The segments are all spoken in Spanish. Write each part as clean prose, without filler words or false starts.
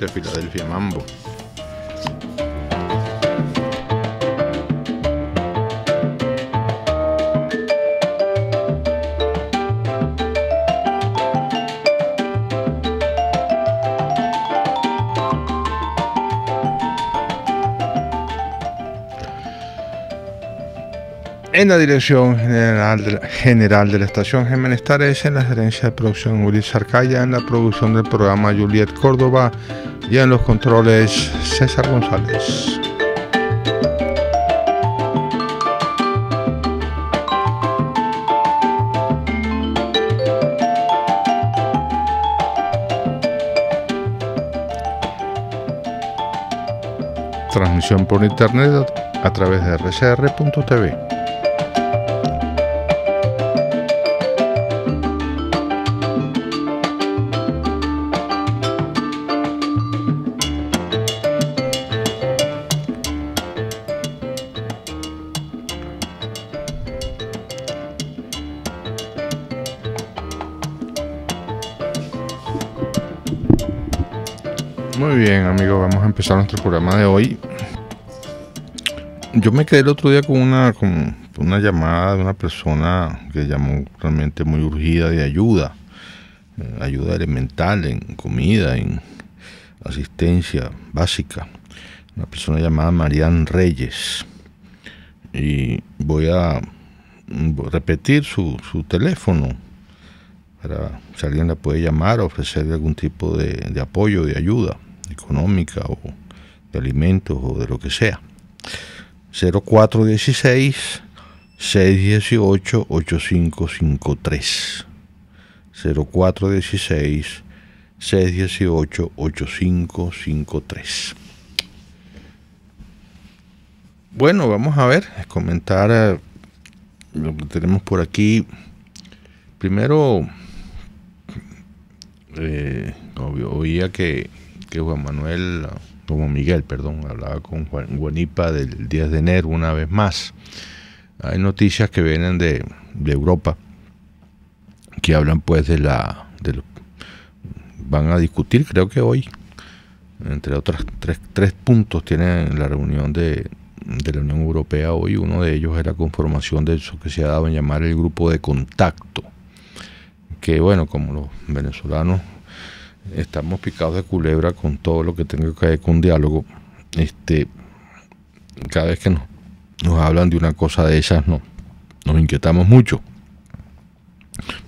Oriente, Filadelfia Mambo. En la dirección general de la estación Jiménez Tares, en la gerencia de producción Uri Sarcaya, en la producción del programa Juliet Córdoba y en los controles César González. Transmisión por internet a través de rcr.tv. Muy bien, amigos, vamos a empezar nuestro programa de hoy. Yo me quedé el otro día con una llamada de una persona que llamó realmente muy urgida de ayuda elemental en comida, en asistencia básica. Una persona llamada Marian Reyes. Y voy a repetir su teléfono para si alguien la puede llamar o ofrecerle algún tipo de apoyo, de ayuda económica o de alimentos o de lo que sea. 0416-618-8553. 0416-618-8553. Bueno, vamos a ver, comentar lo que tenemos por aquí. Primero, oía que Juan Miguel, hablaba con Juanipa del 10 de enero una vez más. Hay noticias que vienen de Europa que hablan pues van a discutir, creo que hoy, entre otros tres puntos tienen la reunión de la Unión Europea hoy. Uno de ellos es la conformación de eso que se ha dado en llamar el grupo de contacto, que bueno, como los venezolanos estamos picados de culebra con todo lo que tenga que ver con diálogo, cada vez que nos hablan de una cosa de esas nos inquietamos mucho,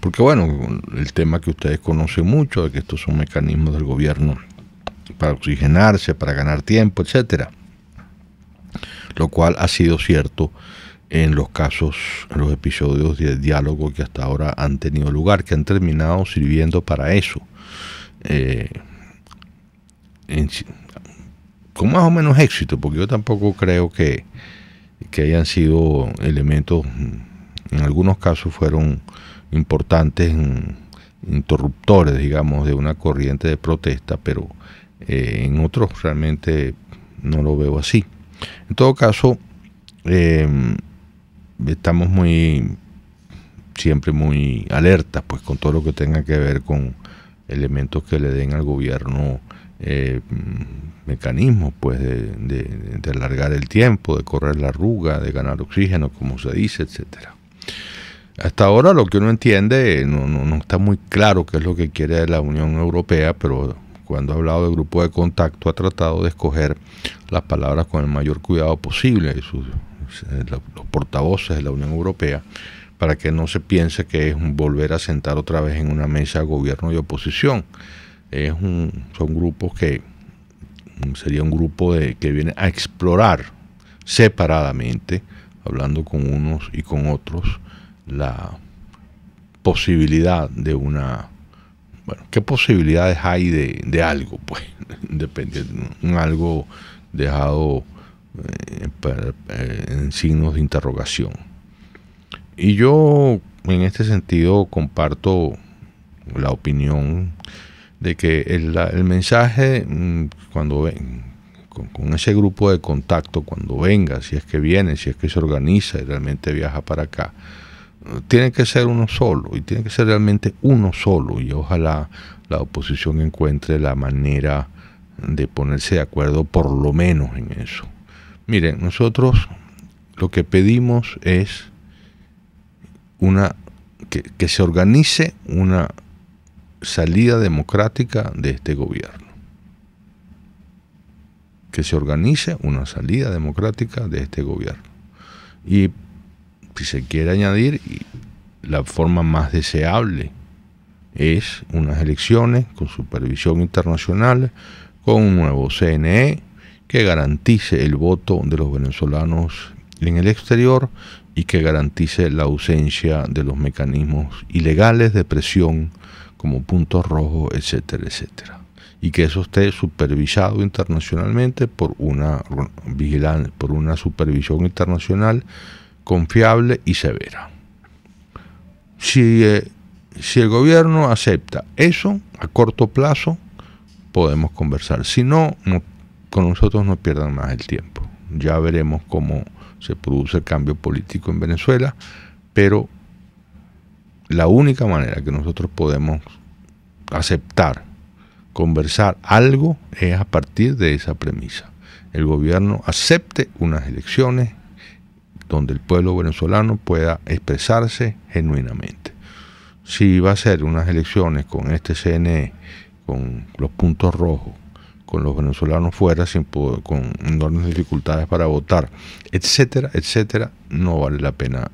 porque bueno, el tema que ustedes conocen mucho, de que estos son mecanismos del gobierno para oxigenarse, para ganar tiempo, etcétera, lo cual ha sido cierto en los episodios de diálogo que hasta ahora han tenido lugar, que han terminado sirviendo para eso, con más o menos éxito, porque yo tampoco creo que hayan sido elementos, en algunos casos fueron importantes interruptores, digamos, de una corriente de protesta, pero en otros realmente no lo veo así. En todo caso, estamos siempre muy alertas pues con todo lo que tenga que ver con elementos que le den al gobierno mecanismos pues de alargar el tiempo, de correr la arruga, de ganar oxígeno, como se dice, etcétera. Hasta ahora lo que uno entiende no está muy claro qué es lo que quiere la Unión Europea, pero cuando ha hablado de grupo de contacto ha tratado de escoger las palabras con el mayor cuidado posible, los portavoces de la Unión Europea, para que no se piense que es volver a sentar otra vez en una mesa gobierno y oposición. Son grupos sería un grupo que viene a explorar separadamente, hablando con unos y con otros, la posibilidad de ¿qué posibilidades hay de algo? Pues depende, algo dejado en signos de interrogación. Y yo en este sentido comparto la opinión de que el mensaje cuando con ese grupo de contacto, cuando venga, si es que viene, si es que se organiza y realmente viaja para acá, tiene que ser uno solo, y tiene que ser realmente uno solo, y ojalá la oposición encuentre la manera de ponerse de acuerdo por lo menos en eso. Miren, nosotros lo que pedimos es que se organice una salida democrática de este gobierno. Que se organice una salida democrática de este gobierno. Y si se quiere añadir, la forma más deseable es unas elecciones con supervisión internacional, con un nuevo CNE que garantice el voto de los venezolanos en el exterior y que garantice la ausencia de los mecanismos ilegales de presión como puntos rojos, etcétera, etcétera. Y que eso esté supervisado internacionalmente por una supervisión internacional confiable y severa. Si el gobierno acepta eso, a corto plazo podemos conversar. Si no, con nosotros no pierdan más el tiempo. Ya veremos cómo se produce el cambio político en Venezuela, pero la única manera que nosotros podemos aceptar, conversar algo, es a partir de esa premisa. El gobierno acepte unas elecciones donde el pueblo venezolano pueda expresarse genuinamente. Si va a ser unas elecciones con este CNE, con los puntos rojos, con los venezolanos fuera, con enormes dificultades para votar, etcétera, etcétera, no vale la pena.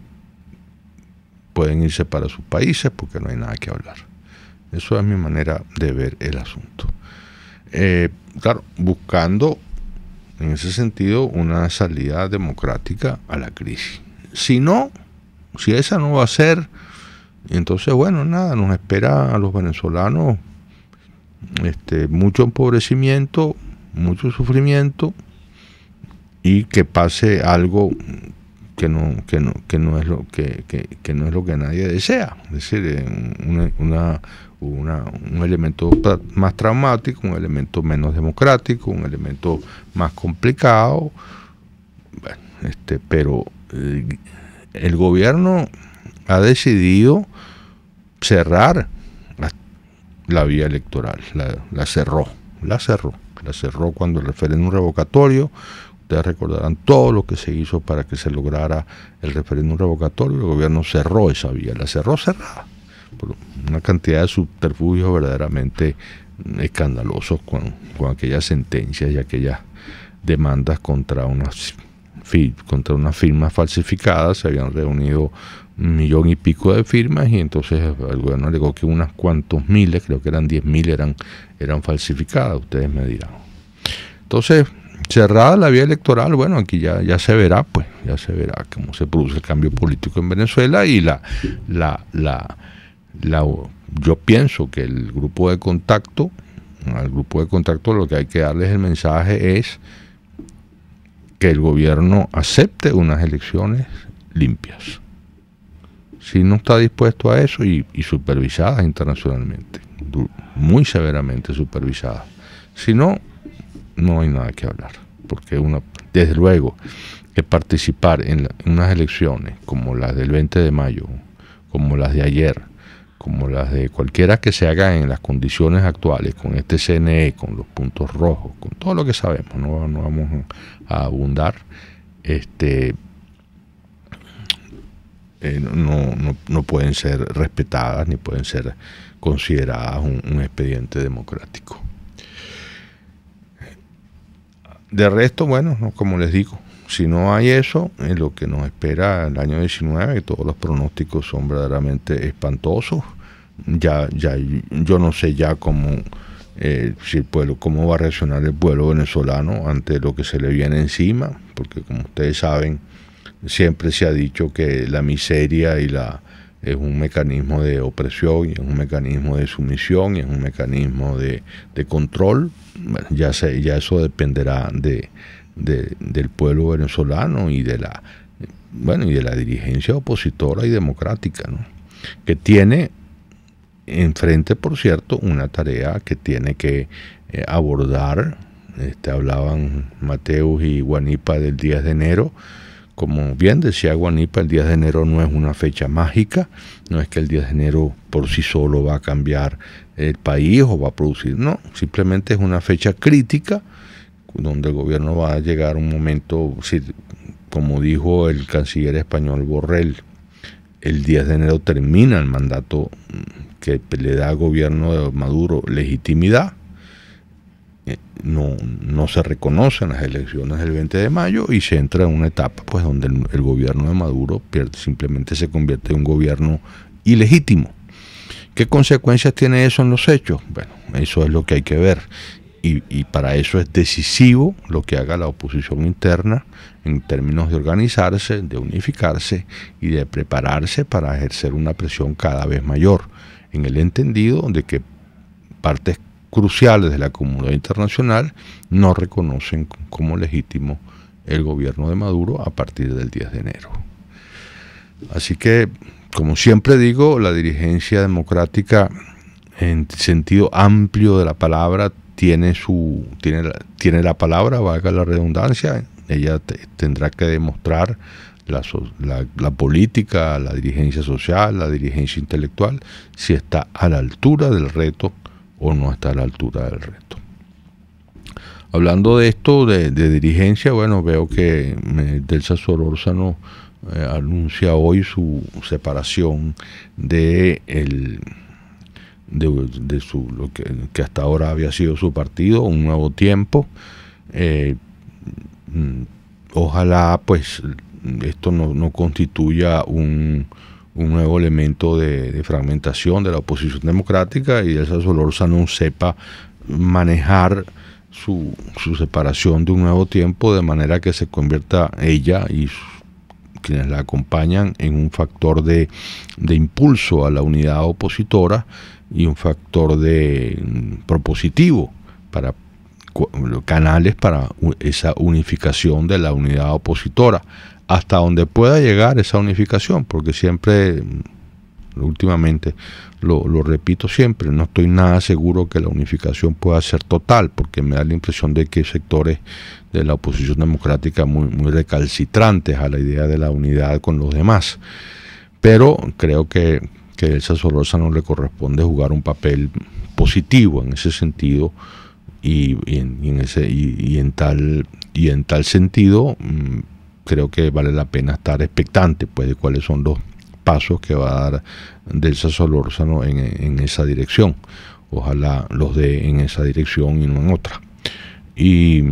Pueden irse para sus países porque no hay nada que hablar. Eso es mi manera de ver el asunto. Claro, buscando en ese sentido una salida democrática a la crisis. Si esa no va a ser, entonces bueno, nada, nos espera a los venezolanos mucho empobrecimiento, mucho sufrimiento, y que pase algo que no es lo que nadie desea. Es decir, un elemento más traumático, un elemento menos democrático, un elemento más complicado. Bueno, pero el gobierno ha decidido cerrar la vía electoral, la cerró cuando el referéndum revocatorio. Ustedes recordarán todo lo que se hizo para que se lograra el referéndum revocatorio. El gobierno cerró esa vía, la cerró cerrada, por una cantidad de subterfugios verdaderamente escandalosos con aquellas sentencias y aquellas demandas contra unas firmas falsificadas. Se habían reunido 1,000,000 y pico de firmas, y entonces el gobierno alegó que unas cuantos miles, creo que eran 10,000, eran falsificadas. Ustedes me dirán. Entonces, cerrada la vía electoral, bueno, aquí ya se verá, pues, ya se verá cómo se produce el cambio político en Venezuela. Y yo pienso que al grupo de contacto lo que hay que darles el mensaje es que el gobierno acepte unas elecciones limpias. Si no está dispuesto a eso, y supervisadas internacionalmente, muy severamente supervisadas. Si no, no hay nada que hablar, porque desde luego que participar en unas elecciones como las del 20 de mayo, como las de ayer, como las de cualquiera que se haga en las condiciones actuales, con este CNE, con los puntos rojos, con todo lo que sabemos, no vamos a abundar, no pueden ser respetadas ni pueden ser consideradas un expediente democrático. De resto, bueno, como les digo, si no hay eso, en lo que nos espera el año 19, que todos los pronósticos son verdaderamente espantosos. Yo no sé ya cómo va a reaccionar el pueblo venezolano ante lo que se le viene encima, porque como ustedes saben, siempre se ha dicho que la miseria es un mecanismo de opresión, y es un mecanismo de sumisión, y es un mecanismo de control. Bueno, ya eso dependerá del pueblo venezolano y de la dirigencia opositora y democrática, ¿no? Que tiene enfrente, por cierto, una tarea que tiene que abordar. Hablaban Mateus y Guanipa del 10 de enero. Como bien decía Guanipa, el 10 de enero no es una fecha mágica, no es que el 10 de enero por sí solo va a cambiar el país o va a producir. No, simplemente es una fecha crítica donde el gobierno va a llegar a un momento, como dijo el canciller español Borrell, el 10 de enero termina el mandato que le da al gobierno de Maduro legitimidad. No se reconocen las elecciones del 20 de mayo y se entra en una etapa pues donde el gobierno de Maduro simplemente se convierte en un gobierno ilegítimo. ¿Qué consecuencias tiene eso en los hechos? Bueno, eso es lo que hay que ver. Y para eso es decisivo lo que haga la oposición interna en términos de organizarse, de unificarse y de prepararse para ejercer una presión cada vez mayor, en el entendido de que partes cruciales de la comunidad internacional no reconocen como legítimo el gobierno de Maduro a partir del 10 de enero. Así que, como siempre digo, la dirigencia democrática en sentido amplio de la palabra tiene la palabra, valga la redundancia. Ella tendrá que demostrar la política, la dirigencia social, la dirigencia intelectual, si está a la altura del reto o no está a la altura del reto. Hablando de esto, de dirigencia, bueno, veo que Delsa Solórzano anuncia hoy su separación de lo que hasta ahora había sido su partido, Un Nuevo Tiempo. Ojalá pues esto no constituya un nuevo elemento de fragmentación de la oposición democrática y Delsa Solórzano sepa manejar su separación de Un Nuevo Tiempo de manera que se convierta ella y quienes la acompañan en un factor de impulso a la unidad opositora y un factor propositivo para canales para esa unificación de la unidad opositora, hasta donde pueda llegar esa unificación, porque siempre, últimamente, lo repito siempre, no estoy nada seguro que la unificación pueda ser total, porque me da la impresión de que hay sectores de la oposición democrática muy recalcitrantes a la idea de la unidad con los demás. Pero creo que a Delsa Solórzano le corresponde jugar un papel positivo en ese sentido, y en tal sentido creo que vale la pena estar expectante pues de cuáles son los pasos que va a dar Delsa Solórzano en esa dirección. Ojalá los dé en esa dirección y no en otra. Y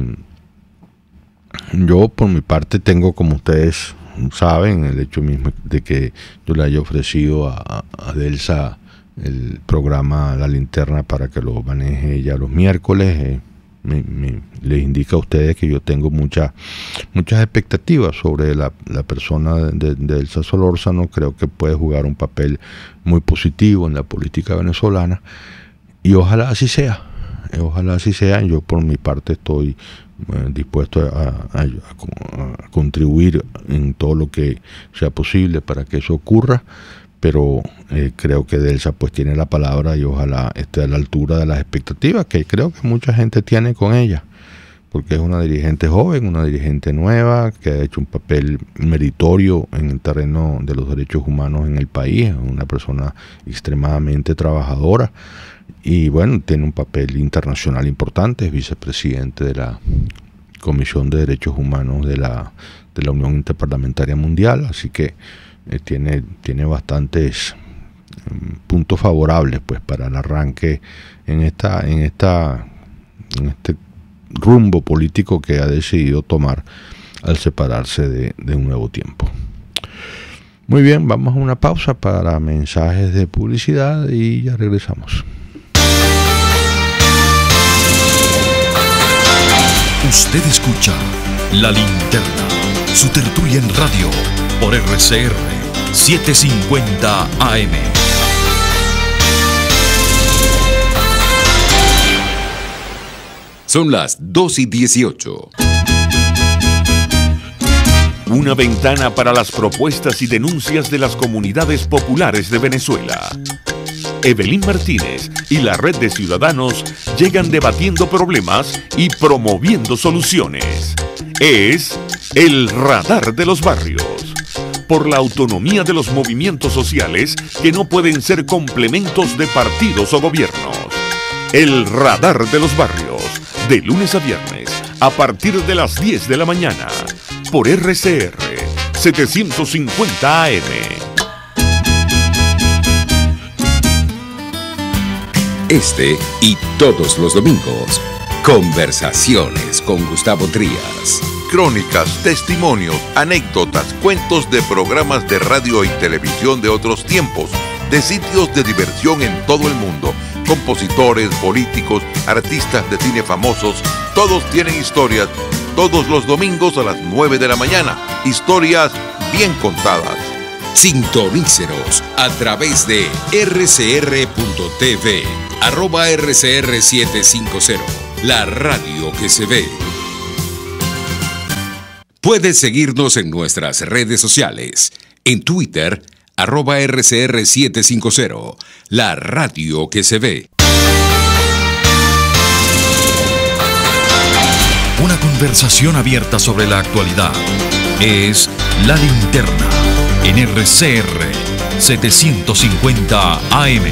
yo por mi parte tengo, como ustedes saben, el hecho mismo de que yo le haya ofrecido a Delsa el programa La Linterna para que lo maneje ella los miércoles, les indica a ustedes que yo tengo muchas expectativas sobre la persona de Delsa Solórzano. Creo que puede jugar un papel muy positivo en la política venezolana y ojalá así sea. Yo por mi parte estoy dispuesto a contribuir en todo lo que sea posible para que eso ocurra, pero creo que Delsa pues tiene la palabra y ojalá esté a la altura de las expectativas que creo que mucha gente tiene con ella, porque es una dirigente joven, una dirigente nueva que ha hecho un papel meritorio en el terreno de los derechos humanos en el país, una persona extremadamente trabajadora y bueno, tiene un papel internacional importante, es vicepresidente de la Comisión de Derechos Humanos de la Unión Interparlamentaria Mundial, así que tiene bastantes puntos favorables pues para el arranque en este rumbo político que ha decidido tomar al separarse de Un Nuevo Tiempo. Muy bien, vamos a una pausa para mensajes de publicidad y ya regresamos. Usted escucha La Linterna, su tertulia en radio por RCR 750 AM. Son las 2:18. Una ventana para las propuestas y denuncias de las comunidades populares de Venezuela. Evelyn Martínez y la Red de Ciudadanos llegan debatiendo problemas y promoviendo soluciones. Es el Radar de los Barrios. Por la autonomía de los movimientos sociales que no pueden ser complementos de partidos o gobiernos. El Radar de los Barrios, de lunes a viernes, a partir de las 10 de la mañana, por RCR 750 AM. Este y todos los domingos, Conversaciones con Gustavo Trías. Crónicas, testimonios, anécdotas, cuentos de programas de radio y televisión de otros tiempos, de sitios de diversión en todo el mundo, compositores, políticos, artistas de cine famosos, todos tienen historias, todos los domingos a las 9 de la mañana, historias bien contadas. Sintonícenos a través de rcr.tv, @rcr750, la radio que se ve. Puedes seguirnos en nuestras redes sociales, en Twitter, @rcr750, la radio que se ve. Una conversación abierta sobre la actualidad. Es La Linterna, en RCR 750 AM.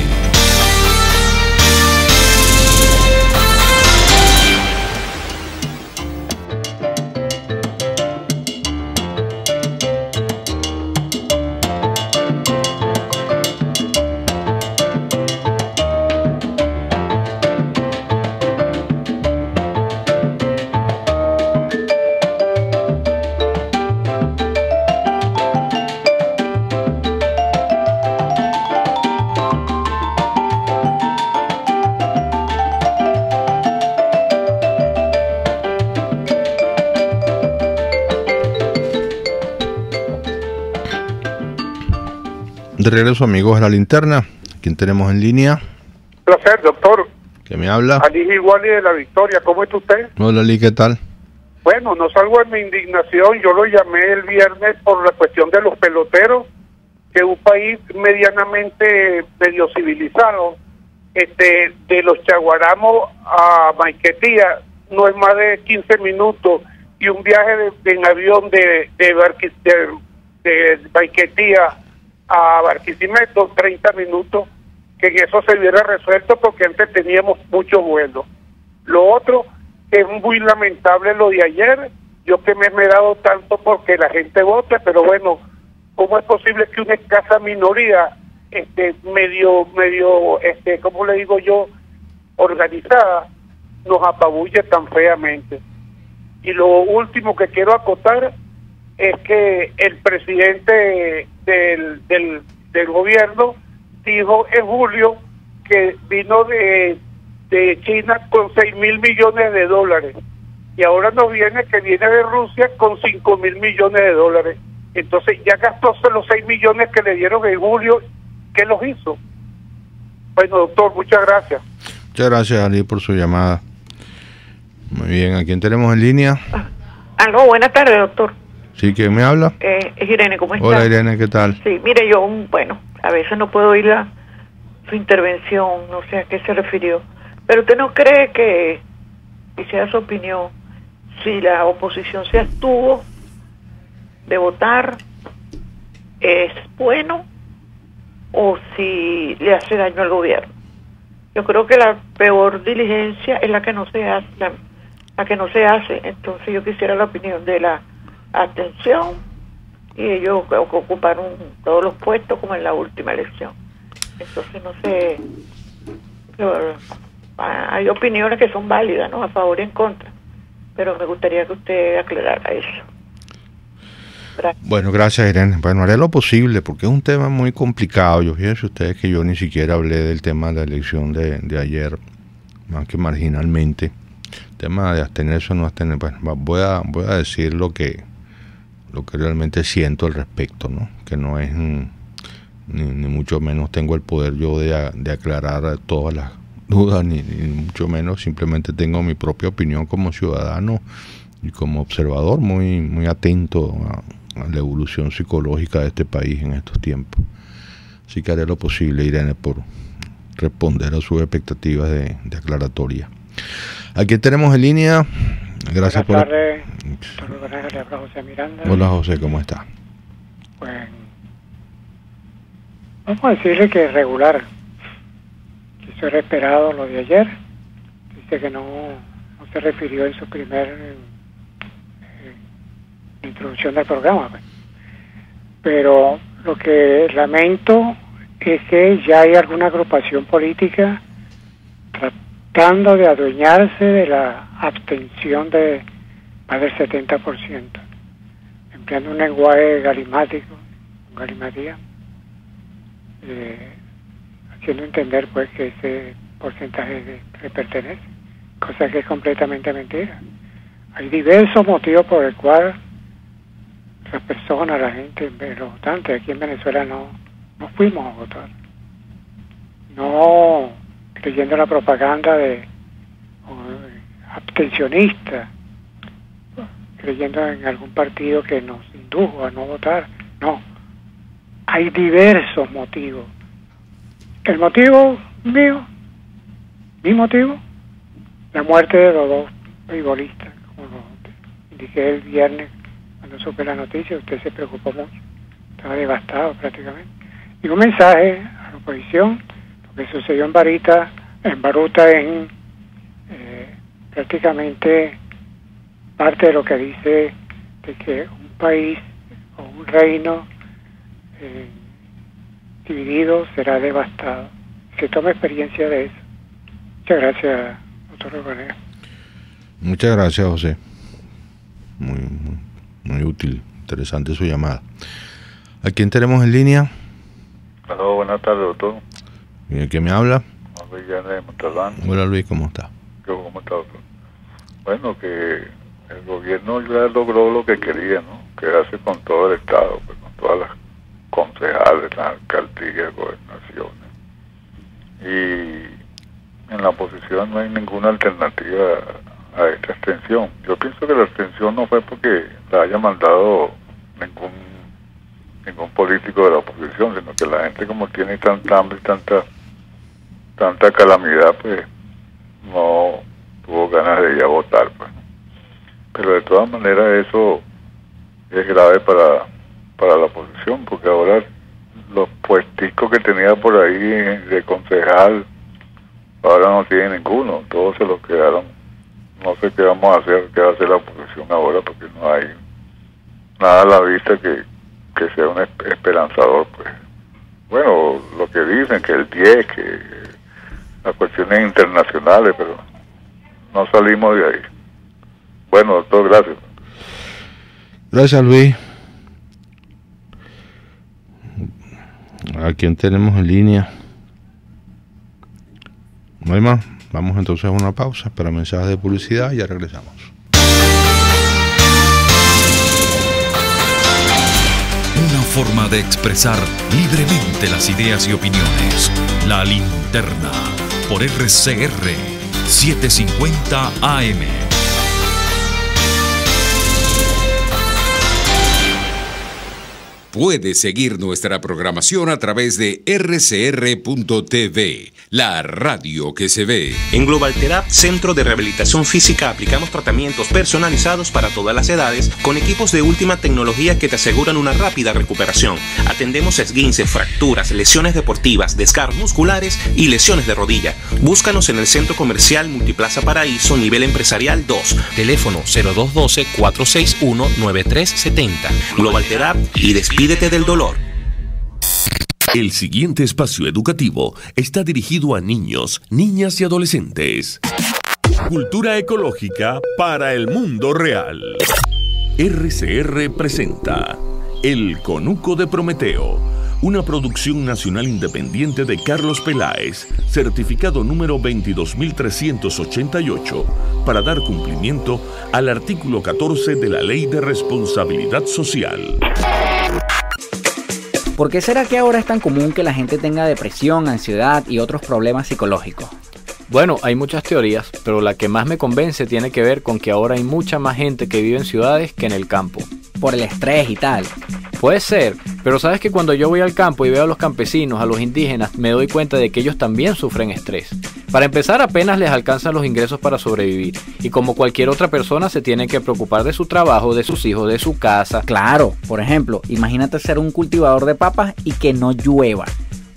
De regreso, amigos de La Linterna. ¿Quién tenemos en línea? Placer, doctor. ¿Qué me habla? Ali Iguali de La Victoria. ¿Cómo está usted? Hola, Ali, ¿qué tal? Bueno, no salgo de mi indignación. Yo lo llamé el viernes por la cuestión de los peloteros, que un país medianamente medio civilizado, de los Chaguaramos a Maiquetía, no es más de 15 minutos, y un viaje en avión de Maiquetía a Barquisimeto, 30 minutos, que eso se hubiera resuelto porque antes teníamos muchos vuelos. Lo otro, es muy lamentable lo de ayer, yo que me he dado tanto porque la gente vote, pero bueno, ¿cómo es posible que una escasa minoría, medio, ¿cómo le digo yo?, organizada, nos apabulle tan feamente? Y lo último que quiero acotar es que el presidente del gobierno dijo en julio que vino de China con 6.000 millones de dólares y ahora nos viene que viene de Rusia con 5.000 millones de dólares. Entonces ya gastó los 6 millones que le dieron en julio. ¿Qué los hizo? Bueno, doctor, muchas gracias. Muchas gracias, Ali, por su llamada. Muy bien, ¿a quién tenemos en línea? Aló, buenas tardes, doctor. Sí, ¿quién me habla? Es Irene, ¿cómo está? Hola, Irene, ¿qué tal? Sí, mire, yo, a veces no puedo oír su intervención, no sé a qué se refirió. Pero usted no cree que, quisiera su opinión, si la oposición se abstuvo de votar, ¿es bueno o si le hace daño al gobierno? Yo creo que la peor diligencia es la que no se hace, la que no se hace. Entonces yo quisiera la opinión de la abstención y ellos ocuparon todos los puestos como en la última elección. Entonces no sé, hay opiniones que son válidas, ¿no?, a favor y en contra, pero me gustaría que usted aclarara eso. Gracias. Bueno, gracias, Irene. Bueno, haré lo posible porque es un tema muy complicado. Fíjense ustedes que yo ni siquiera hablé del tema de la elección de ayer, más que marginalmente. El tema de abstenerse o no abstenerse, bueno, voy a decir lo que realmente siento al respecto, ¿no? Que no es ni mucho menos tengo el poder yo de aclarar todas las dudas, ni mucho menos, simplemente tengo mi propia opinión como ciudadano y como observador muy atento a la evolución psicológica de este país en estos tiempos. Así que haré lo posible, Irene, por responder a sus expectativas de aclaratoria. Aquí tenemos en línea. Gracias por... Buenas tardes, doctor. Le habla José Miranda. Hola, José, ¿cómo está? Pues, vamos a decirle que es regular. Eso era esperado lo de ayer. dice que no se refirió en su primer introducción del programa, pues. Pero lo que lamento es que ya hay alguna agrupación política tratando de adueñarse de la abstención de más del 70%, empleando un lenguaje galimático, galimatía, haciendo entender pues que ese porcentaje le pertenece, cosa que es completamente mentira. Hay diversos motivos por el cual las personas, la gente, los votantes aquí en Venezuela no fuimos a votar, no creyendo la propaganda de abstencionista, creyendo en algún partido que nos indujo a no votar. No, hay diversos motivos. El motivo mío, mi motivo, la muerte de los dos beisbolistas, como lo indiqué el viernes cuando supe la noticia. Usted se preocupó mucho, estaba devastado prácticamente. Y un mensaje a la oposición, lo que sucedió en Baruta en prácticamente parte de lo que dice de que un país o un reino dividido será devastado. Se toma experiencia de eso. Muchas gracias, doctor Rebanera. Muchas gracias, José. Muy útil, interesante su llamada. ¿A quién tenemos en línea? Hola, buenas tardes, doctor. ¿Quién me habla? Luis Llanes de Montalbán. Hola, Luis, ¿cómo está? ¿Cómo está, doctor? Bueno, que el gobierno ya logró lo que quería, ¿no? Quedarse con todo el Estado, pues, con todas las concejales, las alcaldías, gobernaciones. Y en la oposición no hay ninguna alternativa a esta abstención. Yo pienso que la abstención no fue porque la haya mandado ningún político de la oposición, sino que la gente, como tiene tanta hambre y tanta calamidad, pues no tuvo ganas de ir a votar, pues. Pero de todas maneras eso es grave para la oposición, porque ahora los puesticos que tenía por ahí de concejal ahora no tiene ninguno, todos se los quedaron. No sé qué vamos a hacer, qué va a hacer la oposición ahora, porque no hay nada a la vista que sea un esperanzador, pues. Bueno, lo que dicen, que el 10, que las cuestiones internacionales, pero no salimos de ahí. Bueno, doctor, gracias. Gracias, Luis. ¿A quién tenemos en línea? No hay más. Vamos entonces a una pausa para mensajes de publicidad y ya regresamos. Una forma de expresar libremente las ideas y opiniones. La Linterna, por RCR 750 AM. Puedes seguir nuestra programación a través de rcr.tv, la radio que se ve. En Global Therapy, Centro de Rehabilitación Física, aplicamos tratamientos personalizados para todas las edades con equipos de última tecnología que te aseguran una rápida recuperación. Atendemos esguinces, fracturas, lesiones deportivas, desgarros musculares y lesiones de rodilla. Búscanos en el Centro Comercial Multiplaza Paraíso, nivel empresarial 2. Teléfono 0212-461-9370. Global Therapy y despídete del dolor. El siguiente espacio educativo está dirigido a niños, niñas y adolescentes. Cultura ecológica para el mundo real. RCR presenta El Conuco de Prometeo, una producción nacional independiente de Carlos Peláez, certificado número 22388, para dar cumplimiento al artículo 14 de la Ley de Responsabilidad Social. ¿Por qué será que ahora es tan común que la gente tenga depresión, ansiedad y otros problemas psicológicos? Bueno, hay muchas teorías, pero la que más me convence tiene que ver con que ahora hay mucha más gente que vive en ciudades que en el campo. Por el estrés y tal. Puede ser, pero sabes que cuando yo voy al campo y veo a los campesinos, a los indígenas, me doy cuenta de que ellos también sufren estrés. Para empezar, apenas les alcanzan los ingresos para sobrevivir, y como cualquier otra persona se tienen que preocupar de su trabajo, de sus hijos, de su casa. Claro, por ejemplo, imagínate ser un cultivador de papas y que no llueva.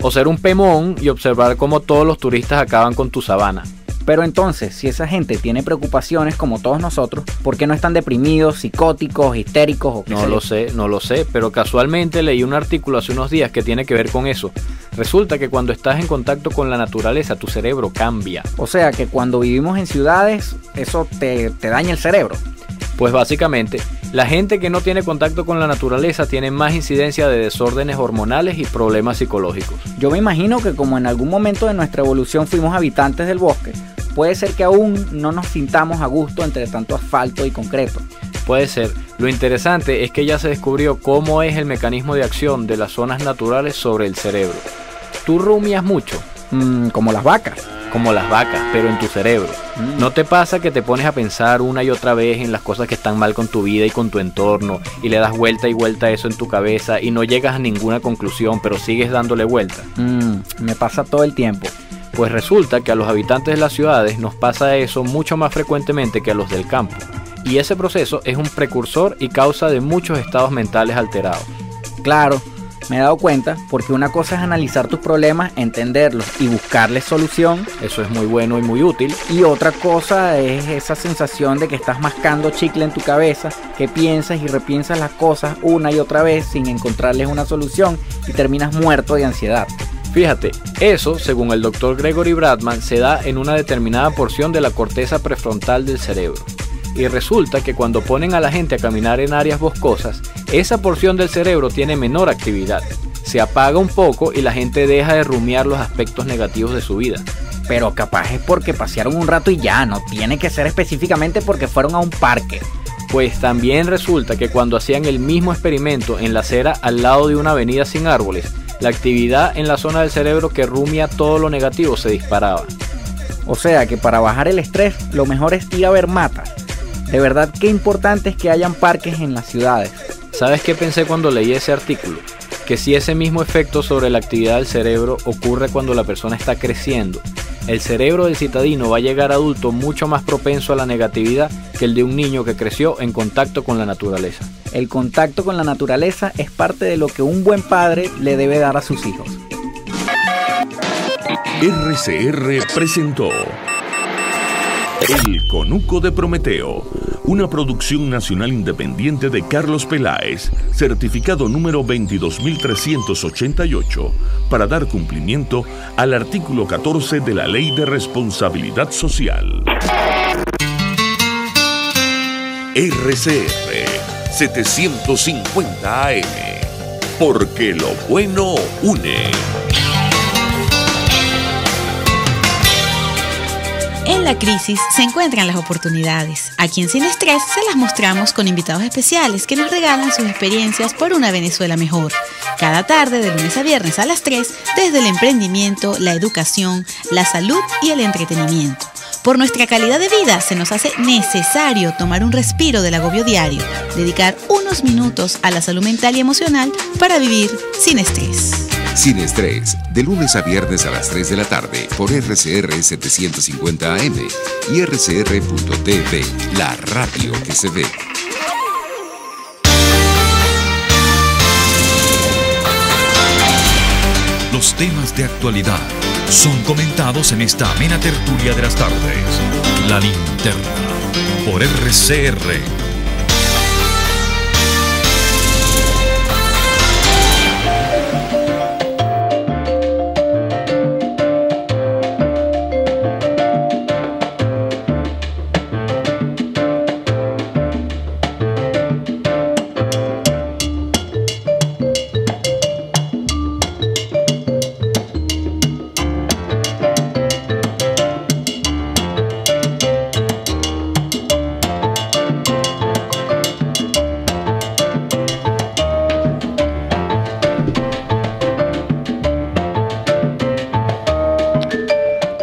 O ser un pemón y observar cómo todos los turistas acaban con tu sabana. Pero entonces, si esa gente tiene preocupaciones como todos nosotros, ¿por qué no están deprimidos, psicóticos, histéricos o qué sé yo? No lo sé, pero casualmente leí un artículo hace unos días que tiene que ver con eso. Resulta que cuando estás en contacto con la naturaleza, tu cerebro cambia. O sea, que cuando vivimos en ciudades, eso te daña el cerebro. Pues básicamente, la gente que no tiene contacto con la naturaleza tiene más incidencia de desórdenes hormonales y problemas psicológicos. Yo me imagino que como en algún momento de nuestra evolución fuimos habitantes del bosque, puede ser que aún no nos sintamos a gusto entre tanto asfalto y concreto. Puede ser. Lo interesante es que ya se descubrió cómo es el mecanismo de acción de las zonas naturales sobre el cerebro. ¿Tú rumias mucho? Como las vacas. Como las vacas, pero en tu cerebro. ¿No te pasa que te pones a pensar una y otra vez en las cosas que están mal con tu vida y con tu entorno y le das vuelta y vuelta a eso en tu cabeza y no llegas a ninguna conclusión, pero sigues dándole vuelta? Me pasa todo el tiempo. Pues resulta que a los habitantes de las ciudades nos pasa eso mucho más frecuentemente que a los del campo. Y ese proceso es un precursor y causa de muchos estados mentales alterados. Claro, me he dado cuenta, porque una cosa es analizar tus problemas, entenderlos y buscarles solución. Eso es muy bueno y muy útil. Y otra cosa es esa sensación de que estás mascando chicle en tu cabeza, que piensas y repiensas las cosas una y otra vez sin encontrarles una solución y terminas muerto de ansiedad. Fíjate, eso, según el Dr. Gregory Bradman, se da en una determinada porción de la corteza prefrontal del cerebro. Y resulta que cuando ponen a la gente a caminar en áreas boscosas, esa porción del cerebro tiene menor actividad. Se apaga un poco y la gente deja de rumiar los aspectos negativos de su vida. Pero capaz es porque pasearon un rato y ya, no tiene que ser específicamente porque fueron a un parque. Pues también resulta que cuando hacían el mismo experimento en la acera al lado de una avenida sin árboles, la actividad en la zona del cerebro que rumia todo lo negativo se disparaba. O sea que para bajar el estrés, lo mejor es ir a ver matas. De verdad, qué importante es que hayan parques en las ciudades. ¿Sabes qué pensé cuando leí ese artículo? Que si ese mismo efecto sobre la actividad del cerebro ocurre cuando la persona está creciendo, el cerebro del citadino va a llegar adulto mucho más propenso a la negatividad que el de un niño que creció en contacto con la naturaleza. El contacto con la naturaleza es parte de lo que un buen padre le debe dar a sus hijos. RCR presentó El Conuco de Prometeo, una producción nacional independiente de Carlos Peláez, certificado número 22388, para dar cumplimiento al artículo 14 de la Ley de Responsabilidad Social. RCR 750 AM, porque lo bueno une. En la crisis se encuentran las oportunidades. Aquí en Sin Estrés se las mostramos con invitados especiales que nos regalan sus experiencias por una Venezuela mejor. Cada tarde, de lunes a viernes a las 3, desde el emprendimiento, la educación, la salud y el entretenimiento. Por nuestra calidad de vida se nos hace necesario tomar un respiro del agobio diario, dedicar unos minutos a la salud mental y emocional para vivir sin estrés. Sin Estrés, de lunes a viernes a las 3 de la tarde por RCR 750 AM y rcr.tv, la radio que se ve. Los temas de actualidad son comentados en esta amena tertulia de las tardes. La Linterna, por RCR.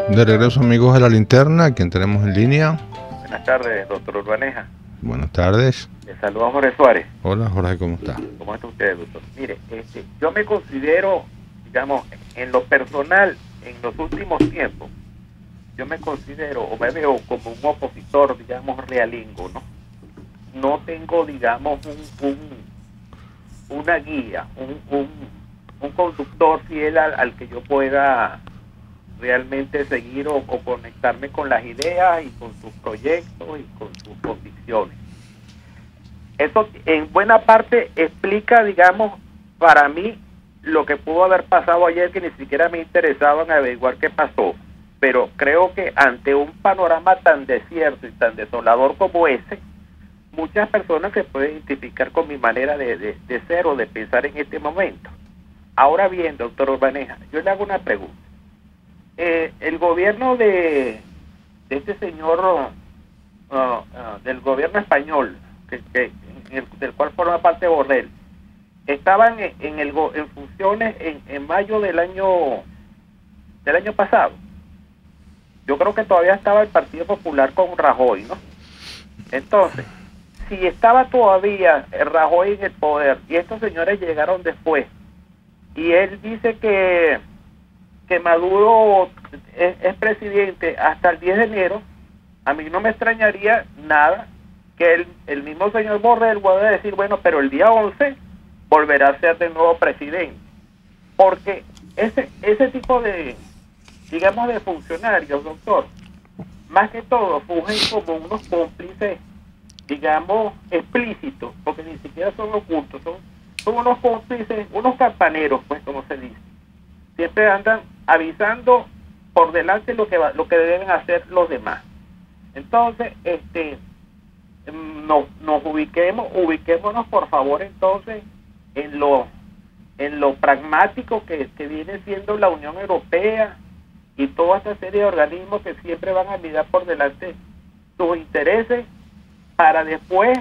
De regreso, amigos de La Linterna, a quien tenemos en línea. Buenas tardes, doctor Urbaneja. Buenas tardes. Le saludo a Jorge Suárez. Hola, Jorge, ¿cómo está? ¿Cómo está usted, doctor? Mire, yo me considero, digamos, en lo personal, en los últimos tiempos, yo me considero o me veo como un opositor, digamos, realingo, ¿no? No tengo, digamos, una guía, un conductor fiel al que yo pueda realmente seguir o conectarme con las ideas y con sus proyectos y con sus convicciones. Eso en buena parte explica, digamos, para mí lo que pudo haber pasado ayer, que ni siquiera me interesaba en averiguar qué pasó, pero creo que ante un panorama tan desierto y tan desolador como ese, muchas personas se pueden identificar con mi manera de ser o de pensar en este momento. Ahora bien, doctor Urbaneja, yo le hago una pregunta. El gobierno de este señor, del gobierno español, del cual forma parte Borrell, estaban en funciones en mayo del año pasado. Yo creo que todavía estaba el Partido Popular con Rajoy, ¿no? Entonces, si estaba todavía Rajoy en el poder y estos señores llegaron después, y él dice que Maduro es presidente hasta el 10 de enero, a mí no me extrañaría nada que el mismo señor Borrell vuelva a decir, bueno, pero el día 11 volverá a ser de nuevo presidente. Porque ese tipo de, digamos, de funcionarios, doctor, más que todo fungen como unos cómplices, digamos, explícitos, porque ni siquiera son ocultos, son unos cómplices, unos campaneros, pues, como se dice. Siempre andan avisando por delante lo que deben hacer los demás. Entonces, nos ubiquémonos por favor entonces en lo pragmático que viene siendo la Unión Europea y toda esta serie de organismos que siempre van a mirar por delante sus intereses para después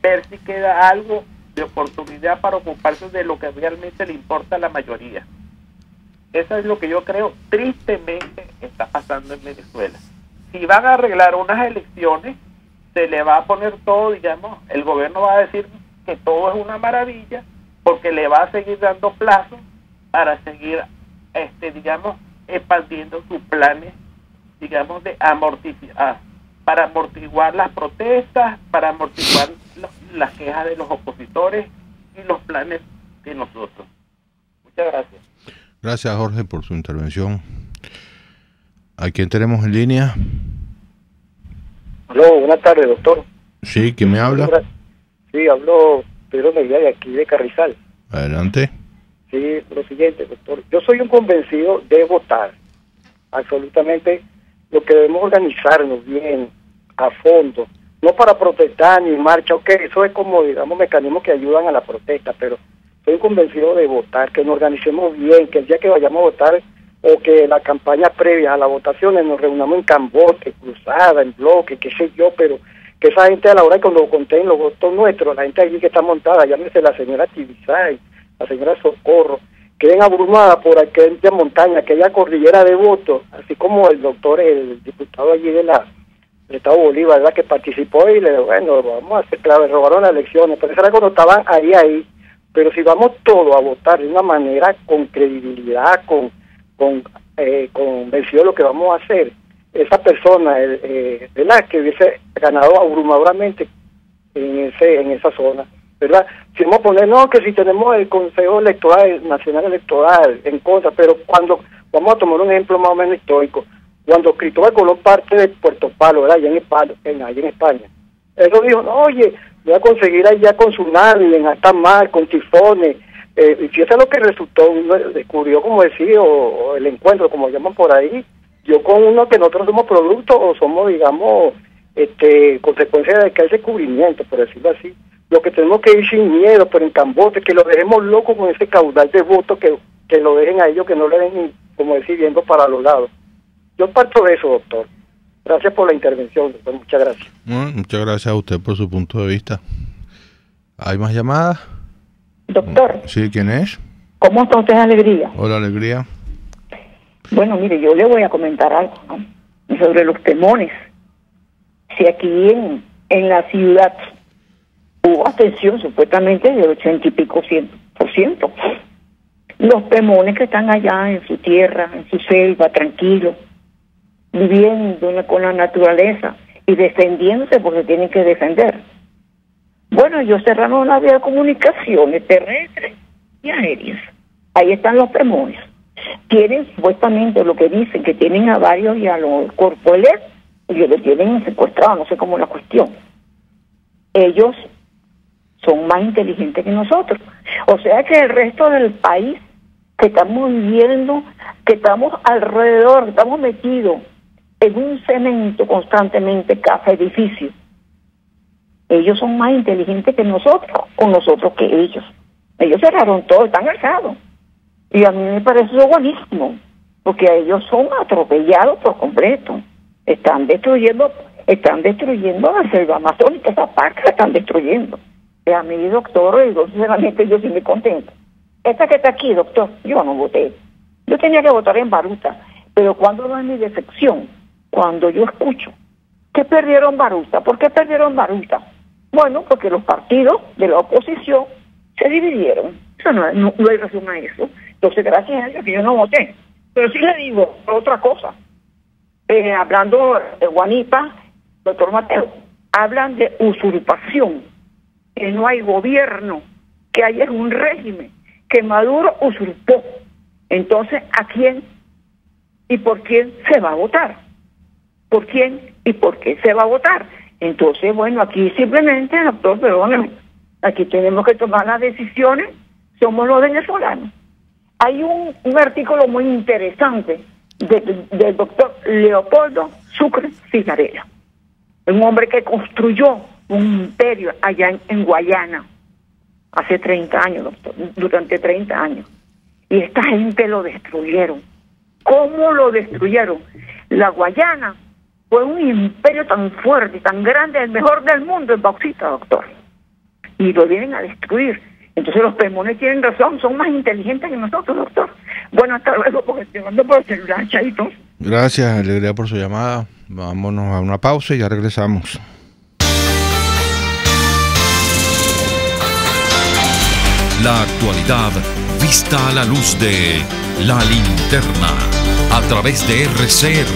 ver si queda algo de oportunidad para ocuparse de lo que realmente le importa a la mayoría. Eso es lo que yo creo tristemente está pasando en Venezuela. Si van a arreglar unas elecciones, se le va a poner todo, digamos, el gobierno va a decir que todo es una maravilla, porque le va a seguir dando plazo para seguir, digamos, expandiendo sus planes, digamos, de para amortiguar las protestas, para amortiguar las quejas de los opositores y los planes de nosotros. Muchas gracias. Gracias, Jorge, por su intervención. ¿A quién tenemos en línea? Aló, buenas tardes, doctor. Sí, ¿quién me habla? Sí, hablo Pedro Medina, de aquí de Carrizal. Adelante. Sí, lo siguiente, doctor. Yo soy un convencido de votar. Absolutamente, lo que debemos organizarnos bien, a fondo. No para protestar ni marcha, ok, eso es como, digamos, mecanismos que ayudan a la protesta, pero soy convencido de votar, que nos organicemos bien, que el día que vayamos a votar o que la campaña previa a las votaciones nos reunamos en cambote, cruzada, en bloque, qué sé yo, pero que esa gente a la hora de cuando conten los votos nuestros, la gente allí que está montada, llámese la señora Tibisay, la señora Socorro, queden abrumadas por aquella montaña, aquella cordillera de votos, así como el doctor, el diputado allí del Estado Bolívar, ¿verdad?, que participó y bueno, vamos a hacer, claro, robaron las elecciones, pero eso era cuando estaban ahí, pero si vamos todos a votar de una manera con credibilidad, con convencido de lo que vamos a hacer, esa persona, ¿verdad?, que hubiese ganado abrumadoramente en esa zona, ¿verdad? Si vamos a poner, no, que si tenemos el Consejo Electoral, Nacional Electoral, en contra, pero cuando, vamos a tomar un ejemplo más o menos histórico, cuando Cristóbal Colón parte de Puerto Palo, ¿verdad?, allá en España, él dijo, no, oye, voy a conseguir allá con tsunami, en alta mar, con tifones, y fíjate lo que resultó, uno descubrió, como decía, o el encuentro, como llaman por ahí, yo con uno que nosotros somos productos o somos, digamos, consecuencia de que hay descubrimiento, por decirlo así. Lo que tenemos que ir sin miedo, pero en cambote, que lo dejemos loco con ese caudal de votos, que lo dejen a ellos, que no le den, como decir, viendo para los lados. Yo parto de eso, doctor. Gracias por la intervención, doctor. Muchas gracias. Muchas gracias a usted por su punto de vista. ¿Hay más llamadas? Doctor. Sí, ¿quién es? ¿Cómo está usted, Alegría? Hola, Alegría. Bueno, mire, yo le voy a comentar algo, ¿no?, sobre los temones. Si aquí en la ciudad hubo abstención supuestamente del 80 y pico %, los temones que están allá en su tierra, en su selva, tranquilos, viviendo con la naturaleza y defendiéndose porque tienen que defender. Bueno, ellos cerraron la vía de comunicaciones terrestres y aéreas. Ahí están los temones. Tienen supuestamente lo que dicen, que tienen a varios y a los corpoeles, ellos lo tienen secuestrado, no sé cómo es la cuestión. Ellos son más inteligentes que nosotros. O sea que el resto del país que estamos viviendo, que estamos alrededor, que estamos metidos en un cemento constantemente, casa, edificio. Ellos son más inteligentes que nosotros, o nosotros que ellos. Ellos cerraron todo, están alzados. Y a mí me parece eso buenísimo, porque ellos son atropellados por completo. Están destruyendo la selva amazónica, esa parte la están destruyendo. Y a mí, doctor, digo, sinceramente, yo sí me contento. Esta que está aquí, doctor, yo no voté. Yo tenía que votar en Baruta, pero cuando no es mi decepción, cuando yo escucho que perdieron Baruta. ¿Por qué perdieron Baruta? Bueno, porque los partidos de la oposición se dividieron. Eso no hay razón a eso. Entonces, gracias a Dios que yo no voté. Pero sí le digo otra cosa. Hablando de Guanipa, doctor Mateo, hablan de usurpación, que no hay gobierno, que hay es un régimen, que Maduro usurpó. Entonces, ¿a quién y por quién se va a votar? ¿Por quién y por qué se va a votar? Entonces, bueno, aquí simplemente, doctor, perdóneme, aquí tenemos que tomar las decisiones, somos los venezolanos. Hay un artículo muy interesante del doctor Leopoldo Sucre Figarela, un hombre que construyó un imperio allá en Guayana, hace 30 años, doctor, durante 30 años. Y esta gente lo destruyeron. ¿Cómo lo destruyeron? La Guayana fue un imperio tan fuerte, tan grande, el mejor del mundo en bauxita, doctor. Y lo vienen a destruir. Entonces los pemones tienen razón, son más inteligentes que nosotros, doctor. Bueno, hasta luego, porque estoy hablando por el celular, chaito. Gracias, Alegría, por su llamada. Vámonos a una pausa y ya regresamos. La actualidad vista a la luz de La Linterna a través de RCR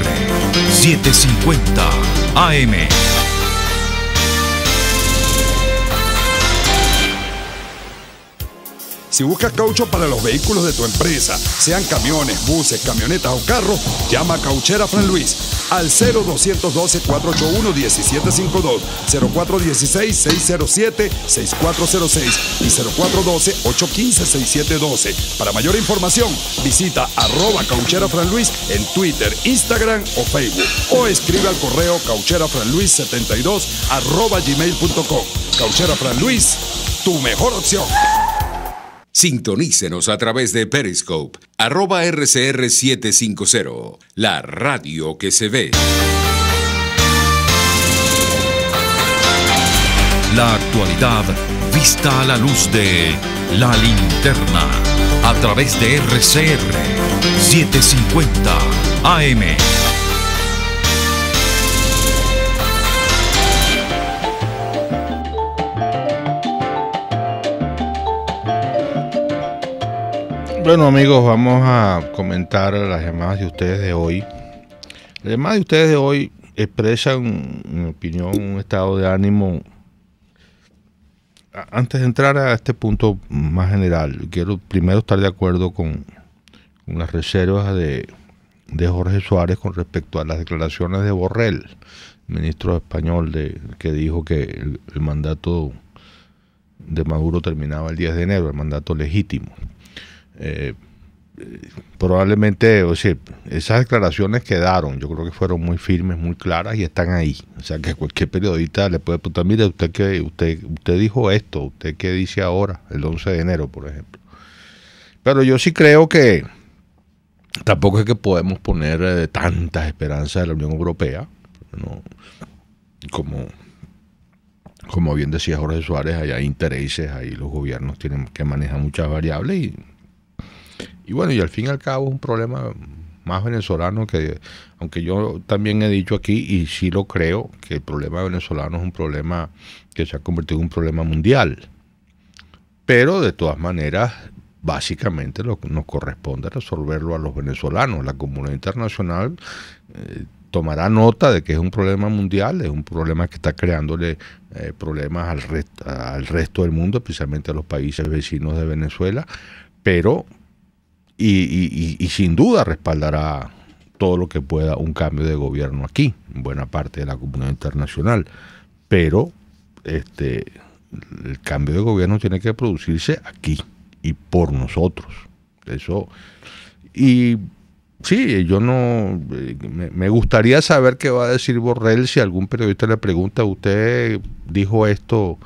750 AM. Si buscas caucho para los vehículos de tu empresa, sean camiones, buses, camionetas o carros, llama a Cauchera Fran Luis al 0212-481-1752, 0416-607-6406 y 0412-815-6712. Para mayor información, visita @Cauchera Fran Luis en Twitter, Instagram o Facebook, o escribe al correo caucherafranluis72@gmail.com. Cauchera Fran Luis, tu mejor opción. Sintonícenos a través de Periscope, @RCR750, la radio que se ve. La actualidad vista a la luz de La Linterna a través de RCR 750 AM. Bueno, amigos, vamos a comentar las llamadas de ustedes de hoy. Las llamadas de ustedes de hoy expresan, en mi opinión, un estado de ánimo. Antes de entrar a este punto más general, quiero primero estar de acuerdo con las reservas de Jorge Suárez con respecto a las declaraciones de Borrell, ministro español, que dijo que el mandato de Maduro terminaba el 10 de enero, el mandato legítimo. Probablemente, o sea, esas declaraciones quedaron, yo creo que fueron muy firmes, muy claras y están ahí. O sea, que cualquier periodista le puede preguntar, mire, usted dijo esto, usted qué dice ahora, el 11 de enero, por ejemplo. Pero yo sí creo que tampoco es que podemos poner tantas esperanzas en la Unión Europea, ¿no? Como bien decía Jorge Suárez, hay intereses, ahí los gobiernos tienen que manejar muchas variables y bueno, y al fin y al cabo es un problema más venezolano que, aunque yo también he dicho aquí, y sí lo creo, que el problema venezolano es un problema que se ha convertido en un problema mundial. Pero de todas maneras, básicamente nos corresponde resolverlo a los venezolanos. La comunidad internacional tomará nota de que es un problema mundial, es un problema que está creándole problemas al resto del mundo, especialmente a los países vecinos de Venezuela, pero y sin duda respaldará todo lo que pueda un cambio de gobierno aquí, en buena parte de la comunidad internacional. Pero el cambio de gobierno tiene que producirse aquí y por nosotros. Eso. Y sí, yo no. Me gustaría saber qué va a decir Borrell si algún periodista le pregunta: usted dijo esto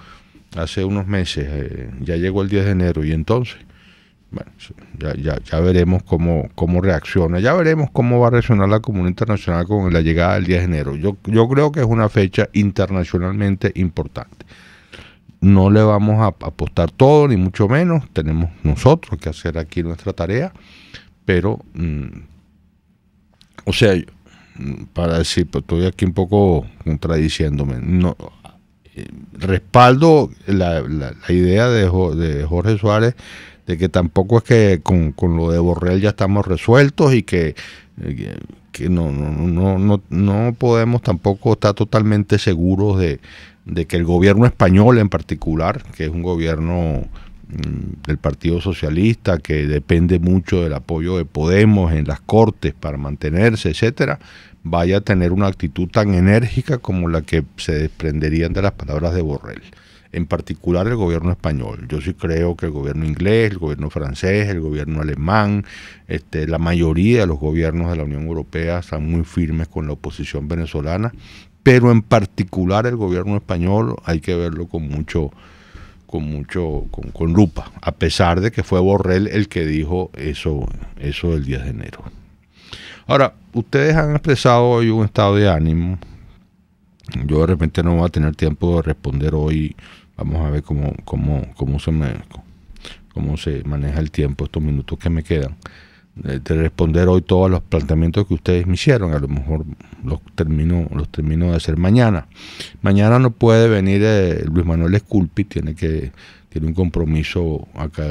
hace unos meses, ya llegó el 10 de enero, y entonces. Bueno, ya veremos cómo reacciona, ya veremos cómo va a reaccionar la comunidad internacional con la llegada del 10 de enero. Yo creo que es una fecha internacionalmente importante. No le vamos a apostar todo, ni mucho menos. Tenemos nosotros que hacer aquí nuestra tarea, pero, o sea, para decir, pues estoy aquí un poco contradiciéndome. No, respaldo la idea de Jorge Suárez de que tampoco es que con lo de Borrell ya estamos resueltos y que no podemos tampoco estar totalmente seguros de que el gobierno español en particular, que es un gobierno del Partido Socialista que depende mucho del apoyo de Podemos en las Cortes para mantenerse, etcétera, vaya a tener una actitud tan enérgica como la que se desprenderían de las palabras de Borrell. En particular el gobierno español. Yo sí creo que el gobierno inglés, el gobierno francés, el gobierno alemán, la mayoría de los gobiernos de la Unión Europea están muy firmes con la oposición venezolana, pero en particular el gobierno español hay que verlo con lupa, a pesar de que fue Borrell el que dijo eso del 10 de enero. Ahora, ustedes han expresado hoy un estado de ánimo. Yo de repente no voy a tener tiempo de responder hoy. Vamos a ver cómo se maneja el tiempo, estos minutos que me quedan, de responder hoy todos los planteamientos que ustedes me hicieron. A lo mejor los termino de hacer mañana. Mañana no puede venir Luis Manuel Esculpi, tiene un compromiso acá,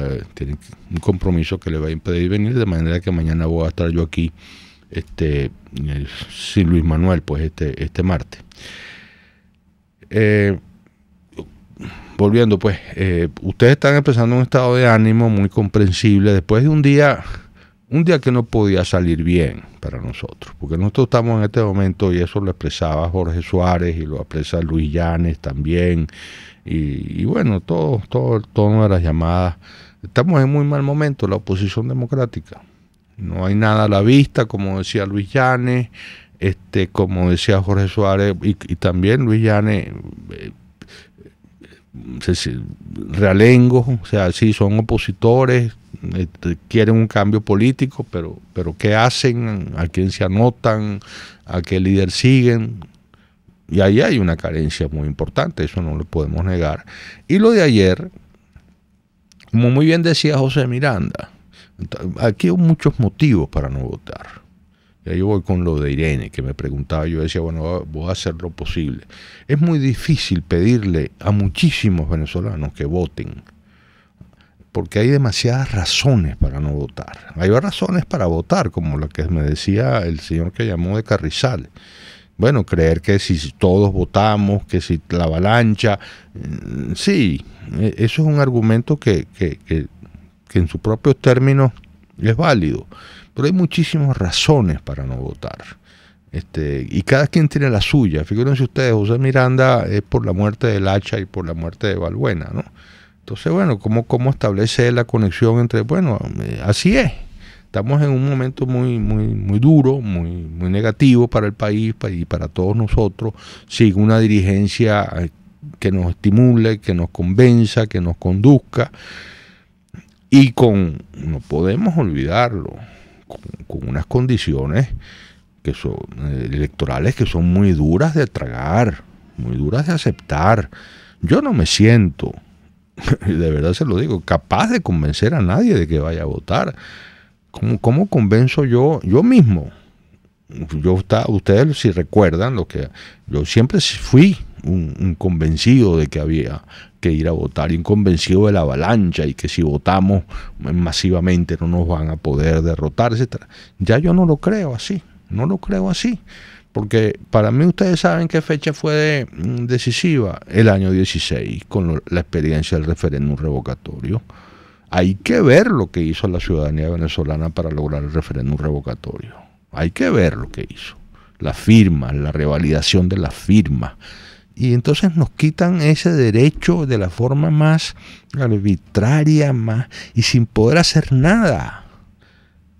un compromiso que le va a impedir venir, de manera que mañana voy a estar yo aquí sin Luis Manuel, pues este martes. Volviendo, pues, ustedes están empezando un estado de ánimo muy comprensible después de un día que no podía salir bien para nosotros, porque nosotros estamos en este momento, y eso lo expresaba Jorge Suárez y lo expresa Luis Llanes también, y bueno, todo el tono de las llamadas. Estamos en muy mal momento, la oposición democrática. No hay nada a la vista, como decía Luis Llanes, como decía Jorge Suárez, y también Luis Llanes, realengos, o sea, sí, son opositores, quieren un cambio político, pero ¿qué hacen? ¿A quién se anotan? ¿A qué líder siguen? Y ahí hay una carencia muy importante, eso no lo podemos negar. Y lo de ayer, como muy bien decía José Miranda, aquí hay muchos motivos para no votar. Ya yo voy con lo de Irene, que me preguntaba, yo decía, bueno, voy a hacer lo posible. Es muy difícil pedirle a muchísimos venezolanos que voten, porque hay demasiadas razones para no votar. Hay razones para votar, como la que me decía el señor que llamó de Carrizal. Bueno, creer que si todos votamos, que si la avalancha, sí, eso es un argumento que en sus propios términos es válido. Pero hay muchísimas razones para no votar. Y cada quien tiene la suya. Fíjense ustedes, José Miranda es por la muerte del Hacha y por la muerte de Balbuena, ¿no? Entonces, bueno, ¿cómo establece la conexión entre, bueno, así es. Estamos en un momento muy duro, muy negativo para el país y para todos nosotros. Sin una dirigencia que nos estimule, que nos convenza, que nos conduzca. Y no podemos olvidarlo, con unas condiciones que son electorales que son muy duras de tragar, muy duras de aceptar. Yo no me siento, de verdad se lo digo, capaz de convencer a nadie de que vaya a votar. ¿Cómo convenzo yo mismo? Ustedes si recuerdan lo que yo siempre fui un convencido de que había que ir a votar, y un convencido de la avalancha, y que si votamos masivamente no nos van a poder derrotar, etcétera. Ya yo no lo creo así, porque para mí ustedes saben qué fecha fue decisiva, el año 16, con la experiencia del referéndum revocatorio. Hay que ver lo que hizo la ciudadanía venezolana para lograr el referéndum revocatorio. Hay que ver lo que hizo. Las firmas, la revalidación de las firmas. Y entonces nos quitan ese derecho de la forma más arbitraria, más y sin poder hacer nada.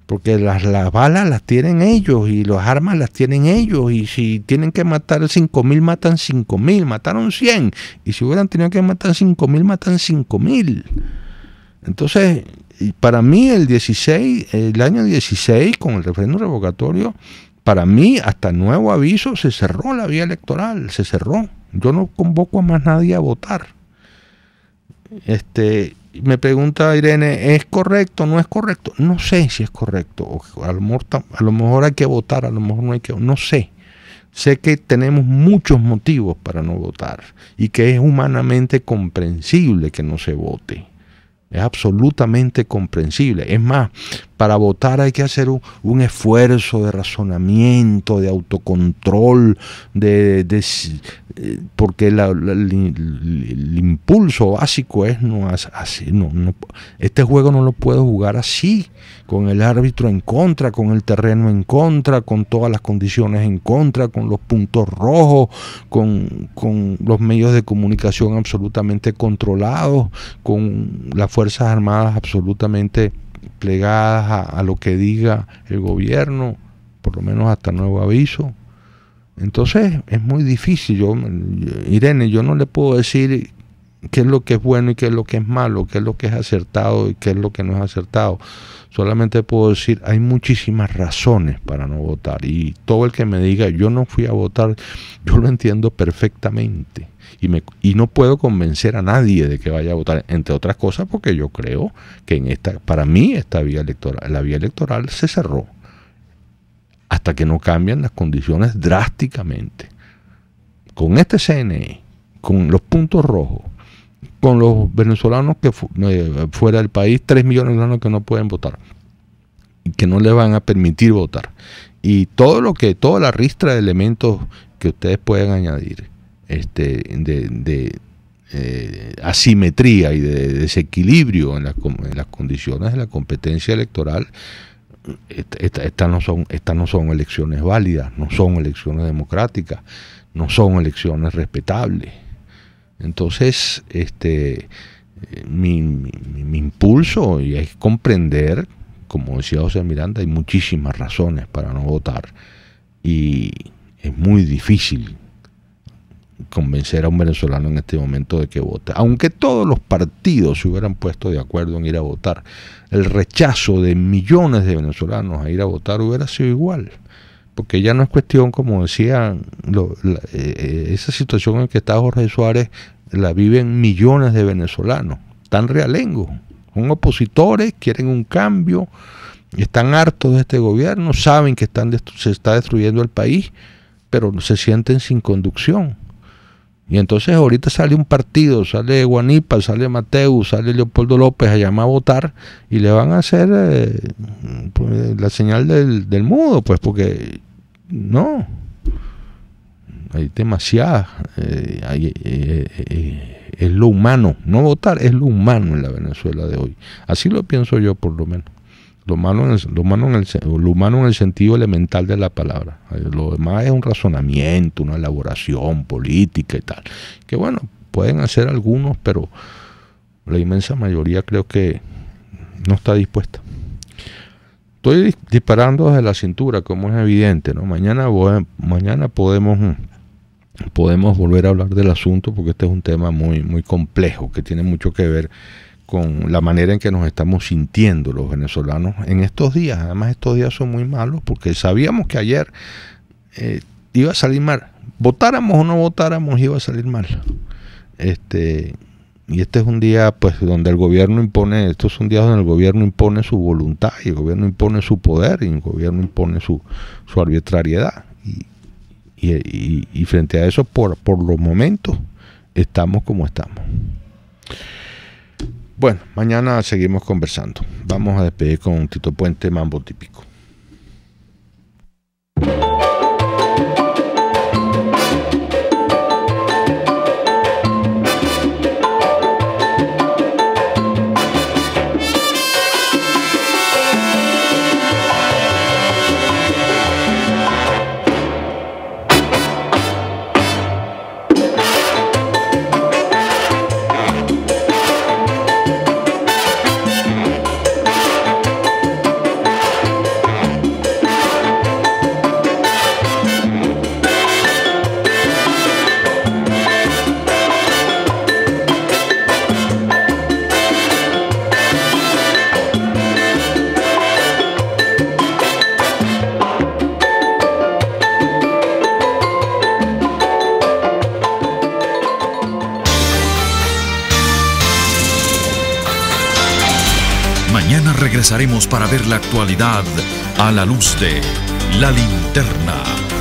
Porque las balas las tienen ellos y las armas las tienen ellos. Y si tienen que matar 5.000, matan 5.000. Mataron 100. Y si hubieran tenido que matar 5.000, matan 5.000. Entonces, para mí el año 16, con el referéndum revocatorio, para mí, hasta nuevo aviso, se cerró la vía electoral. Se cerró. Yo no convoco a más nadie a votar. Me pregunta Irene, ¿es correcto o no es correcto? No sé si es correcto. A lo mejor hay que votar, a lo mejor no hay que... No sé. Sé que tenemos muchos motivos para no votar y que es humanamente comprensible que no se vote. Es absolutamente comprensible. Es más, para votar hay que hacer un esfuerzo de razonamiento, de autocontrol, porque el impulso básico es este juego no lo puedo jugar así, con el árbitro en contra, con el terreno en contra, con todas las condiciones en contra, con los puntos rojos, con los medios de comunicación absolutamente controlados, con las Fuerzas Armadas absolutamente plegadas a lo que diga el gobierno, por lo menos hasta nuevo aviso. Entonces es muy difícil. Irene, yo no le puedo decir qué es lo que es bueno y qué es lo que es malo, qué es lo que es acertado y qué es lo que no es acertado. Solamente puedo decir, hay muchísimas razones para no votar, y todo el que me diga yo no fui a votar, yo lo entiendo perfectamente, y no puedo convencer a nadie de que vaya a votar, entre otras cosas porque yo creo que para mí la vía electoral se cerró hasta que no cambian las condiciones drásticamente. Con este CNE, con los puntos rojos, con los venezolanos que fuera del país, 3 millones de venezolanos que no pueden votar y que no les van a permitir votar, y toda la ristra de elementos que ustedes pueden añadir, de asimetría y de desequilibrio en las condiciones de la competencia electoral. Estas no son elecciones válidas, no son elecciones democráticas, no son elecciones respetables. Entonces, mi impulso es comprender, como decía José Miranda, hay muchísimas razones para no votar, y es muy difícil convencer a un venezolano en este momento de que vote. Aunque todos los partidos se hubieran puesto de acuerdo en ir a votar, el rechazo de millones de venezolanos a ir a votar hubiera sido igual. Porque ya no es cuestión, como decían, esa situación en que está Jorge Suárez la viven millones de venezolanos. Están realengos, son opositores, quieren un cambio, están hartos de este gobierno, saben que se está destruyendo el país, pero se sienten sin conducción. Y entonces ahorita sale un partido, sale Guanipa, sale Mateu, sale Leopoldo López a llamar a votar, y le van a hacer la señal del mudo, pues, porque no, hay demasiadas, es lo humano, no votar es lo humano en la Venezuela de hoy. Así lo pienso yo, por lo menos. Lo humano en el sentido elemental de la palabra. Lo demás es un razonamiento, una elaboración política y tal. Que bueno, pueden hacer algunos, pero la inmensa mayoría creo que no está dispuesta. Estoy disparando desde la cintura, como es evidente, ¿no? Mañana podemos volver a hablar del asunto, porque este es un tema muy, muy complejo, que tiene mucho que ver con la manera en que nos estamos sintiendo los venezolanos en estos días. Además, estos días son muy malos porque sabíamos que ayer iba a salir mal. Votáramos o no votáramos, iba a salir mal. Y este es un día, pues, donde el gobierno impone, estos son días donde el gobierno impone su voluntad, y el gobierno impone su poder, y el gobierno impone su arbitrariedad. Y frente a eso, por los momentos, estamos como estamos. Bueno, mañana seguimos conversando. Vamos a despedir con Tito Puente, Mambo Típico. Mañana regresaremos para ver la actualidad a la luz de La Linterna.